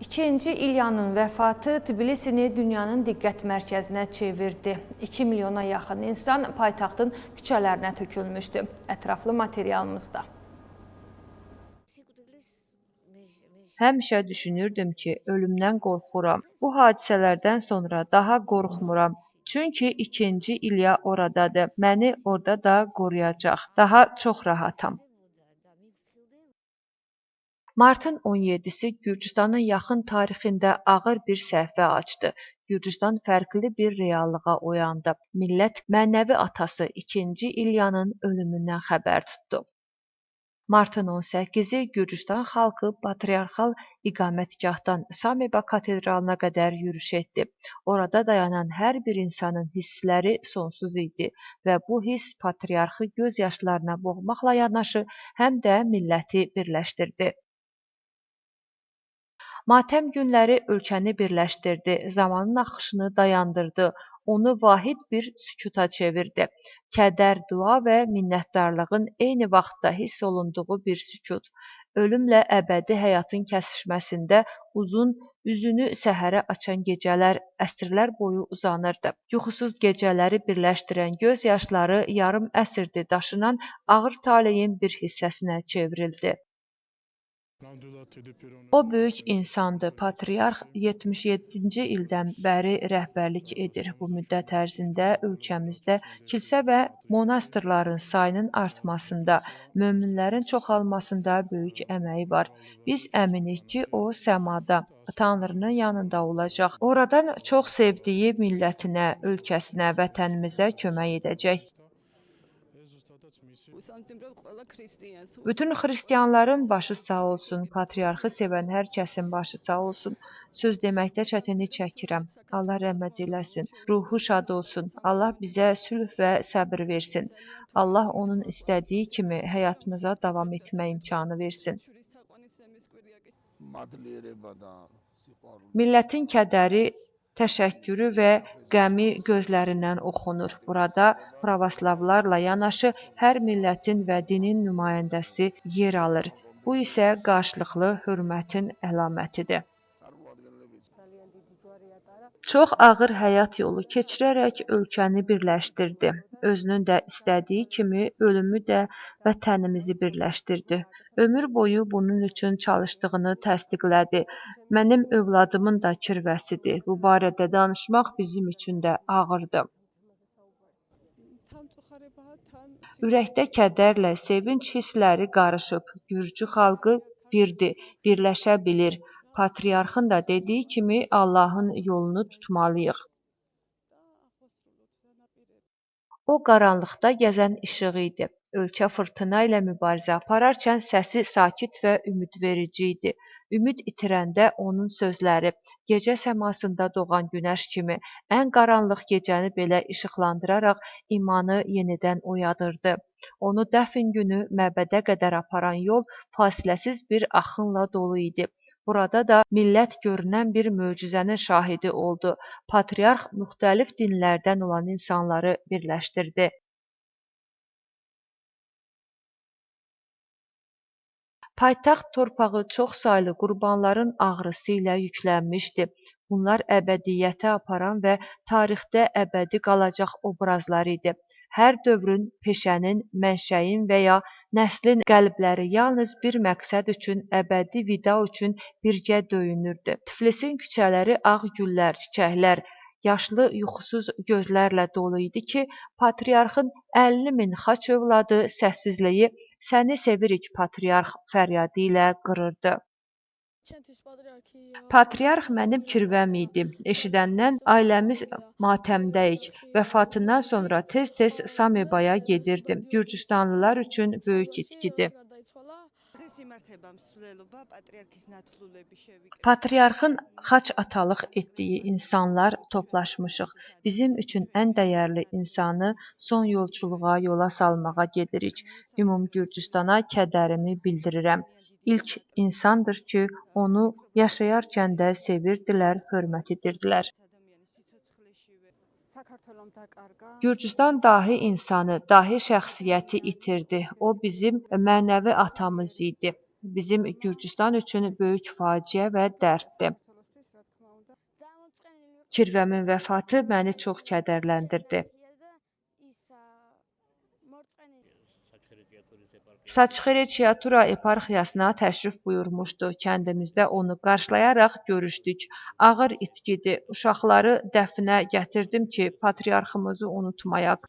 İkinci İlyanın vəfatı Tbilisini dünyanın diqqət mərkəzinə çevirdi. 2 milyona yaxın insan paytaxtın küçələrinə tökülmüşdü. Ətraflı materialımızda. Həmişə düşünürdüm ki, ölümdən qorxuram. Bu hadisələrdən sonra daha qorxmuram. Çünki ikinci İlya oradadır. Məni orada da qoruyacaq. Daha çox rahatam. Martın 17-si Gürcüstanın yaxın tarixində ağır bir səhvə açdı. Gürcüstan fərqli bir reallığa oyandı. Millət mənəvi atası 2-ci İlyanın ölümündən xəbər tutdu. Martın 18-i Gürcüstan xalqı patriarxal iqamətgahdan Sameba katedralına qədər yürüş etdi. Orada dayanan hər bir insanın hissləri sonsuz idi və bu hiss patriarxı göz yaşlarına boğmaqla yanaşı, həm də milləti birləşdirdi. Matəm günləri ölkəni birləşdirdi, zamanın axışını dayandırdı, onu vahid bir sükuta çevirdi. Kədər, dua və minnətdarlığın eyni vaxtda hiss olunduğu bir sükut. Ölümlə əbədi həyatın kəsişməsində uzun, üzünü səhərə açan gecələr əsrlər boyu uzanırdı. Yuxusuz gecələri birləşdirən göz yaşları yarım əsrdir daşınan ağır taleyin bir hissəsinə çevrildi. O böyük insandır. Patriarx 77-ci ildən bəri rəhbərlik edir. Bu müddət ərzində ölkəmizdə kilsə və monastırların sayının artmasında, möminlərin çoxalmasında böyük əməyi var. Biz əminik ki, o səmada, Tanrının yanında olacaq. Oradan çox sevdiyi millətinə, ölkəsinə, vətənimizə kömək edəcək. Bütün xristianların başı sağ olsun, patriarxı sevən hər kəsin başı sağ olsun. Söz deməkdə çətinlik çəkirəm. Allah rəhmət eləsin, ruhu şad olsun. Allah bizə sülh və səbr versin. Allah onun istədiyi kimi həyatımıza davam etmə imkanı versin. Millətin kədəri, təşəkkürü və qəmi gözlərindən oxunur. Burada pravoslavlarla yanaşı hər millətin və dinin nümayəndəsi yer alır. Bu isə qarşılıqlı hörmətin əlamətidir. Çox ağır həyat yolu keçirərək ölkəni birləşdirdi. Özünün də istədiyi kimi ölümü də vətənimizi birləşdirdi. Ömür boyu bunun üçün çalışdığını təsdiqlədi. Mənim övladımın da kirvəsidir. Bu barədə danışmaq bizim üçün də ağırdır. Ürəkdə kədərlə sevinc hissləri qarışıb. Gürcü xalqı birdir, birləşə bilir. Patriarxın da dediyi kimi Allahın yolunu tutmalıyıq. O qaranlıqda gəzən işıq idi. Ölkə fırtına ilə mübarizə apararkən səsi sakit və ümidverici idi. Ümid itirəndə onun sözləri, gecə səmasında doğan günəş kimi ən qaranlıq gecəni belə işıqlandıraraq imanı yenidən oyadırdı. Onu dəfn günü məbədə qədər aparan yol fasiləsiz bir axınla dolu idi. Burada da millət görünən bir möcüzənin şahidi oldu. Patriarx müxtəlif dinlərdən olan insanları birləşdirdi. Paytaxt torpağı çoxsaylı qurbanların ağrısı ilə yüklənmişdi. Bunlar əbədiyyətə aparan və tarixdə əbədi qalacaq obrazlar idi. Hər dövrün, peşənin, mənşəyin və ya nəslin qəlbləri yalnız bir məqsəd üçün, əbədi vida üçün birgə döyünürdü. Tiflisin küçələri ağ güllər, çiçəklər, yaşlı, yuxusuz gözlərlə dolu idi ki, patriarxın 50 min xaç övladı səssizliyi "Səni sevirik, patriarx" fəryadı ilə qırırdı. Patriarx mənim kirvəm idi. Eşidəndən ailəmiz matəmdəyik. Vəfatından sonra tez-tez Samebaya gedirdim. Gürcüstanlılar üçün böyük itkidir. Patriarxın xaç atalıq etdiyi insanlar toplaşmışıq. Bizim üçün ən dəyərli insanı son yolçuluğa yola salmağa gedirik. Ümumgürcüstana kədərimi bildirirəm. İlk insandır ki, onu yaşayarkən də sevirdilər, hörmət edirdilər. Gürcüstan dahi insanı, dahi şəxsiyyəti itirdi. O bizim mənəvi atamız idi. bizim Gürcüstan üçün böyük faciə və dərddir. Kirvəmin vəfatı məni çox kədərləndirdi. Saçxere-Çiyatura eparxiyasına təşrif buyurmuşdu. Kəndimizdə onu qarşılayaraq görüşdük. Ağır itkidir. Uşaqları dəfnə gətirdim ki, patriarxımızı unutmayaq.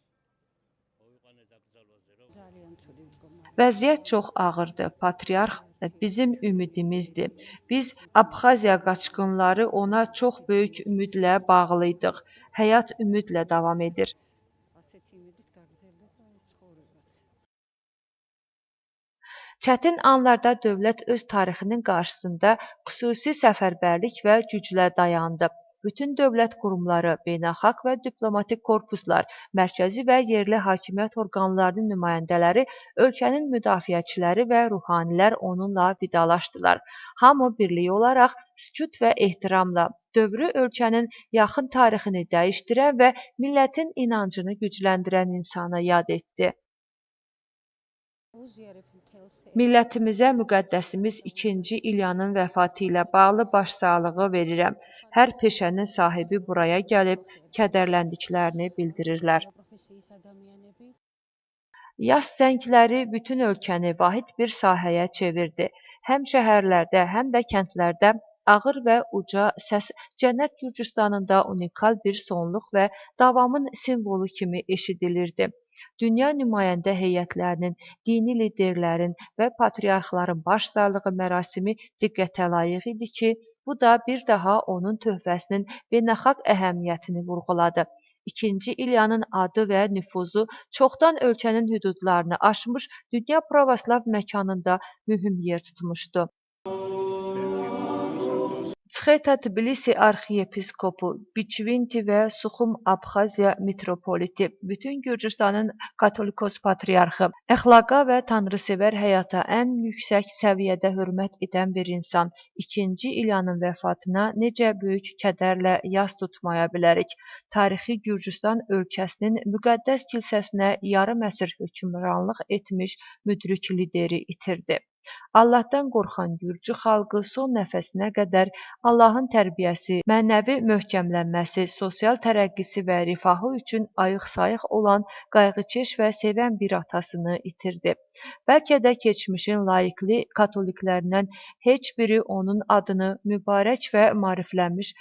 Vəziyyət çox ağırdır. Patriarx bizim ümidimizdir. Biz Abxaziya qaçqınları ona çox böyük ümidlə bağlıydıq. Həyat ümidlə davam edir. Çətin anlarda dövlət öz tarixinin qarşısında xüsusi səfərbərlik və güclə dayandı. Bütün dövlət qurumları, beynəlxalq və diplomatik korpuslar, mərkəzi və yerli hakimiyyət orqanlarının nümayəndələri, ölkənin müdafiəçiləri və ruhanilər onunla vidalaşdılar. Hamı birlik olaraq sükut və ehtiramla dövrü ölkənin yaxın tarixini dəyişdirən və millətin inancını gücləndirən insanı yad etdi. Millətimizə müqəddəsimiz 2. İlyanın vəfatı ilə bağlı başsağlığı verirəm. Hər peşənin sahibi buraya gəlib kədərləndiklərini bildirirlər. Yas zəngləri bütün ölkəni vahid bir sahəyə çevirdi. Həm şəhərlərdə, həm də kəndlərdə ağır və uca səs Cənnət Gürcüstanında unikal bir sonluq və davamın simvolu kimi eşidilirdi. Dünya nümayəndə heyətlərinin, dini liderlərin və patriarxların başsağlığı mərasimi diqqətə layiq idi ki, bu da bir daha onun töhfəsinin beynəlxalq əhəmiyyətini vurğuladı. 2. İlyanın adı və nüfuzu çoxdan ölkənin hüdudlarını aşmış dünya pravoslav məkanında mühüm yer tutmuşdu. Tsxeta-Tbilisi arxiyepiskopu, Biçvinti və Suxum Abxaziya mitropoliti, bütün Gürcüstanın katolikos patriarxı, əxlaqa və tanrısevər həyata ən yüksək səviyyədə hörmət edən bir insan 2. İlyanın vəfatına necə böyük kədərlə yas tutmaya bilərik. Tarixi Gürcüstan ölkəsinin müqəddəs kilsəsinə yarım əsr hökmranlıq etmiş müdrik lideri itirdi. Allahdan qorxan Gürcü xalqı son nəfəsinə qədər Allahın tərbiyəsi, mənəvi möhkəmlənməsi, sosial tərəqqisi və rifahı üçün ayıq-sayıq olan qayğıkeş və sevən bir atasını itirdi. Bəlkə də keçmişin layiqli katoliklərindən heç biri onun adını mübarək və maariflənmiş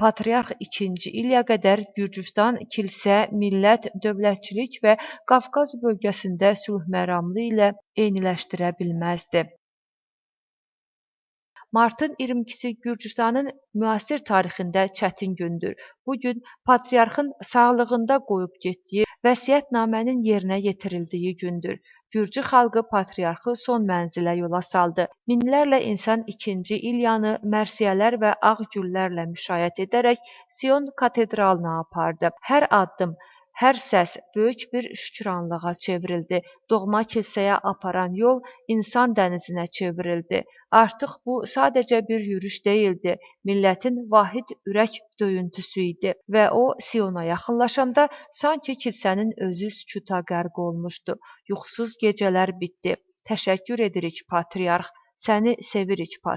Patriarx 2. İlya qədər Gürcüstan kilsə, millət, dövlətçilik və Qafqaz bölgəsində sülhməramlığı ilə eyniləşdirə bilməzdi. Martın 22-si Gürcüstanın müasir tarixində çətin gündür. Bu gün patriarxın sağlığında qoyub getdiyi vəsiyyətnamənin yerinə yetirildiyi gündür. Gürcü xalqı patriarxı son mənzilə yola saldı. Minlərlə insan 2. İlyanı mərsiyələr və ağ güllərlə müşayiət edərək Sion katedralına apardı. Hər addım, hər səs böyük bir şükranlığa çevrildi. Doğma kilsəyə aparan yol insan dənizinə çevrildi. Artıq bu sadəcə bir yürüş deyildi, millətin vahid ürək döyüntüsü idi və o Siona yaxınlaşanda sanki kilsənin özü sükuta qərq olmuşdu. Yuxusuz gecələr bitdi. Təşəkkür edirik, patriarx. Səni sevirik, patriarx.